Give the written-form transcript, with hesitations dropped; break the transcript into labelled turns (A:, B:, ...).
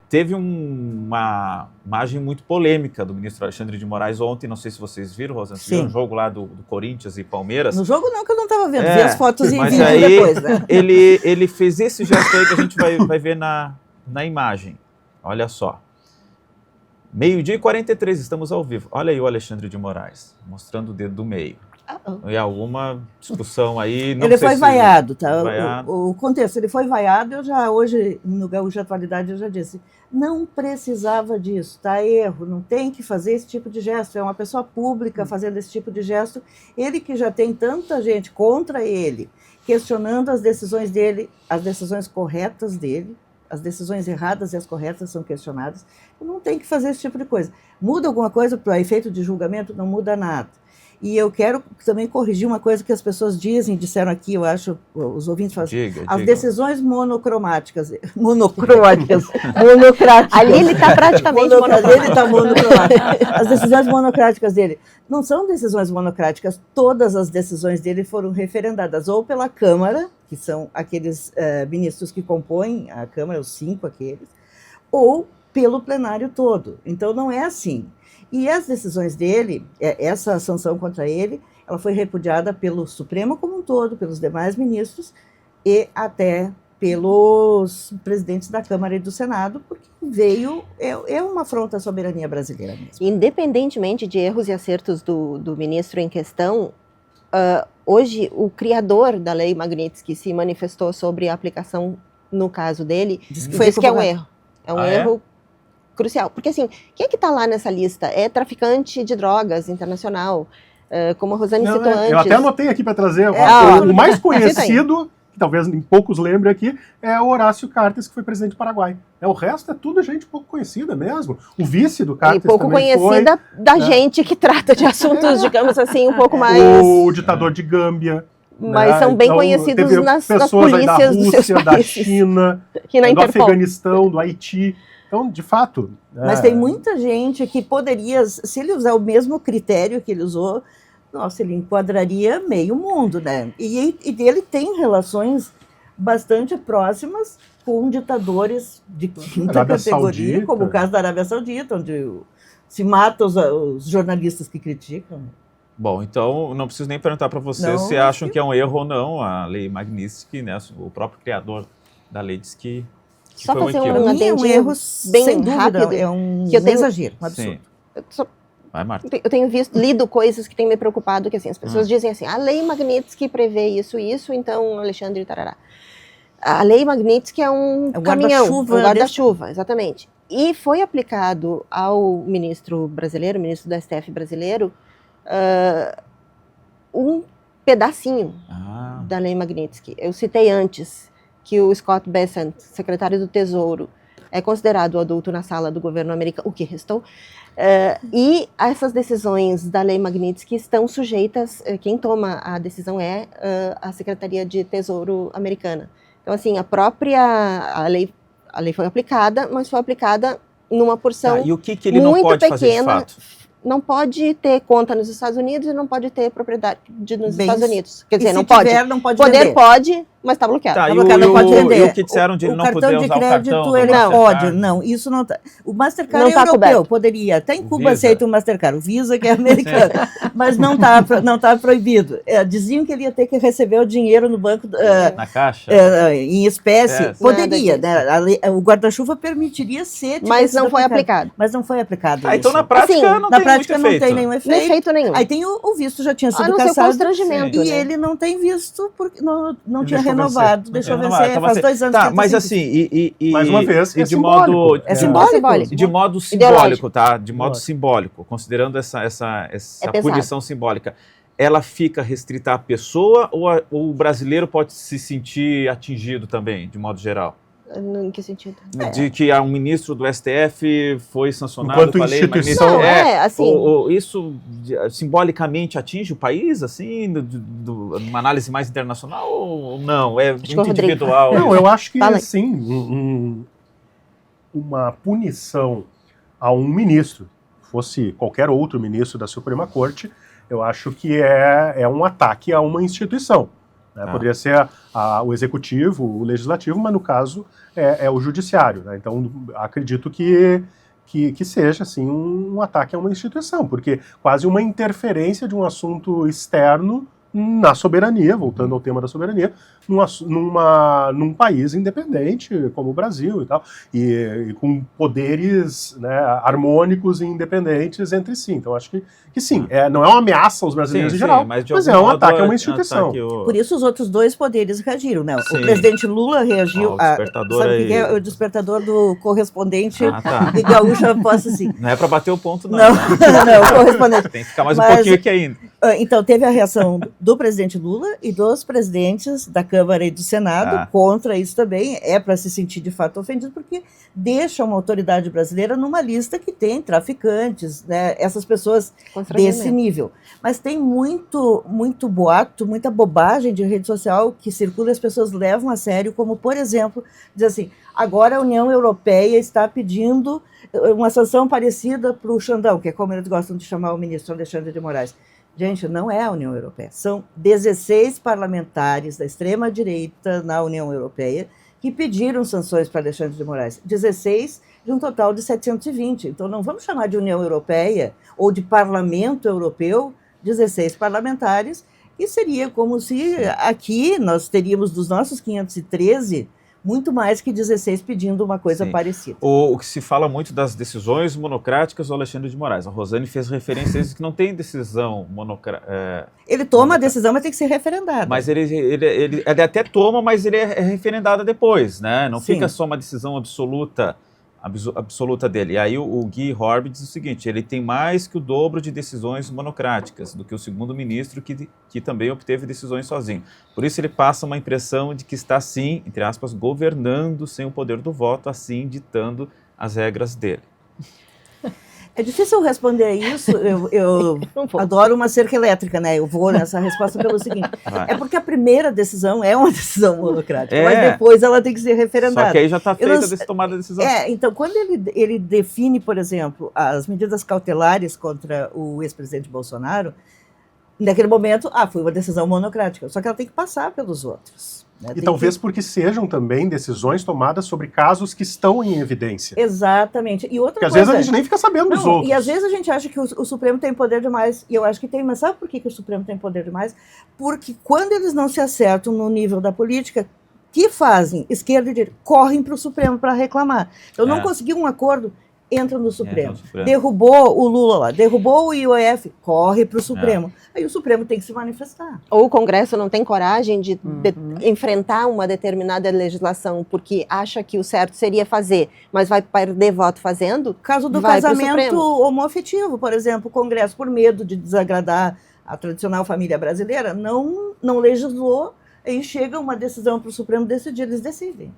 A: Teve uma imagem muito polêmica do ministro Alexandre de Moraes ontem, não sei se vocês viram, Rosana, viram um jogo lá do Corinthians e Palmeiras.
B: No jogo não, que eu não estava vendo, vi as fotos em vídeo
A: aí,
B: depois. Né?
A: Ele fez esse gesto aí que a gente vai ver na imagem. Olha só. 12h43, estamos ao vivo. Olha aí o Alexandre de Moraes, mostrando o dedo do meio. E alguma discussão aí... Não
B: ele
A: sei
B: foi
A: se
B: vaiado, tá?
A: Vaiado.
B: O contexto, ele foi vaiado, eu já hoje, no Gaúcho Atualidade, eu já disse, não precisava disso, tá? Erro, não tem que fazer esse tipo de gesto, é uma pessoa pública fazendo esse tipo de gesto, ele que já tem tanta gente contra ele, questionando as decisões dele, as decisões corretas dele, as decisões erradas e as corretas são questionadas, não tem que fazer esse tipo de coisa. Muda alguma coisa para efeito de julgamento? Não muda nada. E eu quero também corrigir uma coisa que as pessoas disseram aqui, eu acho, os ouvintes falam as decisões monocráticas.
C: Ali ele está praticamente
B: monocrático. As decisões monocráticas dele não são decisões monocráticas, todas as decisões dele foram referendadas ou pela Câmara, que são aqueles ministros que compõem a Câmara, os 5 aqueles, ou pelo plenário todo. Então não é assim. E as decisões dele, essa sanção contra ele, ela foi repudiada pelo Supremo como um todo, pelos demais ministros e até pelos presidentes da Câmara e do Senado, porque é uma afronta à soberania brasileira mesmo.
C: Independentemente de erros e acertos do ministro em questão, hoje o criador da Lei Magnitsky se manifestou sobre a aplicação no caso dele, disse que é um erro. É um erro crucial, porque assim, quem é que está lá nessa lista? É traficante de drogas internacional, como a Rosane citou antes.
D: Eu até anotei aqui para trazer, o mais conhecido, que talvez poucos lembrem aqui, é o Horácio Cartes, que foi presidente do Paraguai. O resto é tudo gente pouco conhecida mesmo. O vice do Cartes também
C: pouco conhecida da gente que trata de assuntos, digamos assim, um pouco mais...
D: O ditador de Gâmbia.
C: Mas são bem conhecidos nas polícias dos seus países.
D: Da China, do Afeganistão, do Haiti... Então, de fato...
B: Mas tem muita gente que poderia, se ele usar o mesmo critério que ele usou, nossa, ele enquadraria meio mundo, né? E ele tem relações bastante próximas com ditadores de quinta categoria, como o caso da Arábia Saudita, onde se mata os jornalistas que criticam.
A: Bom, então não preciso nem perguntar para vocês se acham que é um erro ou não a Lei Magnitsky, né? O próprio criador da lei diz que
C: só
A: foi
C: fazer um erro bem rápido,
B: é um exagero, um absurdo.
A: Vai, Marta.
C: Eu tenho lido coisas que têm me preocupado, que assim, as pessoas dizem assim, a Lei Magnitsky prevê isso, então Alexandre tarará. A Lei Magnitsky é um caminhão, um guarda-chuva, exatamente. E foi aplicado ao ministro do STF brasileiro, um pedacinho da Lei Magnitsky. Eu citei antes que o Scott Bessent, secretário do Tesouro, é considerado o adulto na sala do governo americano, o que restou, e essas decisões da Lei Magnitsky estão sujeitas, quem toma a decisão é a Secretaria de Tesouro americana. Então, assim, a lei foi aplicada, mas foi aplicada numa porção
A: e o que ele não pode
C: pequena,
A: fazer de fato?
C: Não pode ter conta nos Estados Unidos e não pode ter propriedade nos Estados Unidos. Quer dizer,
B: não pode
C: vender. Pode, mas está bloqueado.
B: Não pode vender.
A: E o que disseram de ele não poder usar o cartão?
B: Ele pode. Não, isso não está. O Mastercard é europeu, coberto. Poderia. Até em Cuba aceita o Mastercard. O Visa, que é americano. Mas não está proibido. Diziam que ele ia ter que receber o dinheiro no banco...
A: na caixa?
B: Em espécie. Poderia. Né? O guarda-chuva permitiria ser...
C: Mas não foi aplicado.
B: Mas não foi aplicado.
A: Então, na prática, não tem nenhum efeito.
C: Não tem nenhum efeito.
B: Aí tem o visto, já tinha sido
C: cassado.
B: Constrangimento, e ele não tem visto, porque não tinha renovado. Deixou vencer, faz 2 anos.
A: Tá, mas assim,
D: mais uma vez,
A: de modo...
C: É simbólico.
A: De modo simbólico, tá? De modo simbólico, considerando essa punição simbólica. Ela fica restrita à pessoa ou o brasileiro pode se sentir atingido também, de modo geral?
C: Em que sentido?
A: De que um ministro do STF foi sancionado
D: enquanto instituição.
A: Isso simbolicamente atinge o país, assim, numa análise mais internacional ou não? É muito individual?
D: Não, eu acho que, sim, uma punição a um ministro, fosse qualquer outro ministro da Suprema Corte, eu acho que é um ataque a uma instituição. né? Poderia ser o executivo, o legislativo, mas no caso é o judiciário, né? Então, acredito que seja assim, um ataque a uma instituição, porque quase uma interferência de um assunto externo na soberania, voltando ao tema da soberania, num país independente como o Brasil e tal, e com poderes, né, harmônicos e independentes entre si. Então acho que sim, não é uma ameaça aos brasileiros em geral, mas é um ataque a uma instituição.
B: Por isso os outros dois poderes reagiram, né? O presidente Lula reagiu, sabe o que é o despertador do correspondente de Gaúcha, posso assim.
A: Não é para bater o ponto, não.
B: Não, o correspondente.
A: Tem que ficar mais um pouquinho aqui ainda.
B: Então, teve a reação do presidente Lula e dos presidentes da Câmara e do Senado contra isso também. É para se sentir de fato ofendido, porque deixa uma autoridade brasileira numa lista que tem traficantes, né, essas pessoas desse nível. Mas tem muito boato, muita bobagem de rede social que circula e as pessoas levam a sério, como, por exemplo, dizer assim, agora a União Europeia está pedindo uma sanção parecida para o Xandão, que é como eles gostam de chamar o ministro Alexandre de Moraes. Gente, não é a União Europeia. São 16 parlamentares da extrema-direita na União Europeia que pediram sanções para Alexandre de Moraes. 16 de um total de 720. Então, não vamos chamar de União Europeia ou de Parlamento Europeu 16 parlamentares, que seria como se aqui nós teríamos dos nossos 513 muito mais que 16 pedindo uma coisa parecida.
A: O que se fala muito das decisões monocráticas do Alexandre de Moraes. A Rosane fez referência a isso, que não tem decisão monocrática.
B: Ele toma a decisão, mas tem que ser referendada.
A: Mas ele até toma, mas ele é referendado depois, né? Não fica só uma decisão absoluta dele. E aí o Guy Horby diz o seguinte, ele tem mais que o dobro de decisões monocráticas do que o segundo ministro, que também obteve decisões sozinho. Por isso ele passa uma impressão de que está, sim, entre aspas, governando sem o poder do voto, assim, ditando as regras dele.
B: É difícil responder isso, eu adoro uma cerca elétrica, né? Eu vou nessa resposta pelo seguinte, é porque a primeira decisão é uma decisão monocrática, mas depois ela tem que ser referendada.
A: Só que aí já está feita a tomada de decisão.
B: Então, quando ele define, por exemplo, as medidas cautelares contra o ex-presidente Bolsonaro, naquele momento, foi uma decisão monocrática, só que ela tem que passar pelos outros. Né?
D: E talvez porque sejam também decisões tomadas sobre casos que estão em evidência.
B: Exatamente. E outra
D: Porque às vezes a gente nem fica sabendo dos outros.
B: E às vezes a gente acha que o Supremo tem poder demais, e eu acho que tem, mas sabe por que o Supremo tem poder demais? Porque quando eles não se acertam no nível da política, que fazem? Esquerda e direita correm para o Supremo para reclamar. Então não conseguiu um acordo, entra no Supremo. Derrubou o Lula lá, derrubou o IOF, corre para o Supremo. Aí o Supremo tem que se manifestar.
C: Ou o Congresso não tem coragem de enfrentar uma determinada legislação porque acha que o certo seria fazer, mas vai perder voto fazendo.
B: Caso do casamento homoafetivo, por exemplo, o Congresso, por medo de desagradar a tradicional família brasileira, não legislou. Aí chega uma decisão para o Supremo decidir, eles decidem.